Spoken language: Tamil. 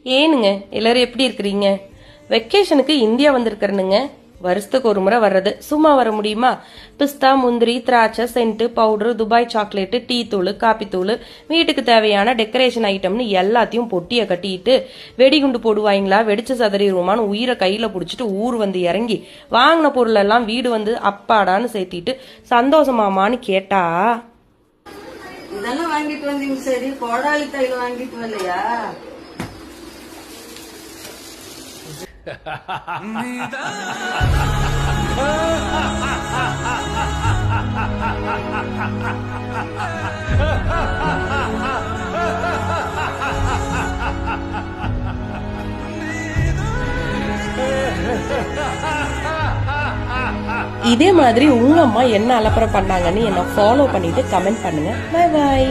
ஏனுங்க எல்லாரும் எப்படி இருக்கிறீங்க? வெக்கேஷனுக்கு இந்தியா வந்திருக்கிறனுங்க. வருஷத்துக்கு ஒரு முறை வர்றது, சும்மா வர முடியுமா? பிஸ்தா, முந்திரி, திராட்சை, scent powder, Dubai chocolate, tea தூள், காப்பி தூள், வீட்டுக்கு தேவையான டெக்கரேஷன் ஐட்டம்னு எல்லாத்தையும் பொட்டியை கட்டிட்டு வெடிகுண்டு போடுவாங்களா, வெடிச்சு சதறிடுவோமான்னு உயிரை கையில புடிச்சிட்டு ஊர் வந்து இறங்கி வாங்கின பொருள் எல்லாம் வீடு வந்து அப்பாடான்னு சேர்த்திட்டு சந்தோஷமாமான்னு கேட்டா, இதெல்லாம் வாங்கிட்டு வந்தீங்க சரி, கோடாலி தைல வாங்கிட்டு வரலையா? இதே மாதிரி உங்க அம்மா என்ன அலப்பறை பண்ணாங்கன்னு என்ன ஃபாலோ பண்ணிட்டு கமெண்ட் பண்ணுங்க. Bye bye.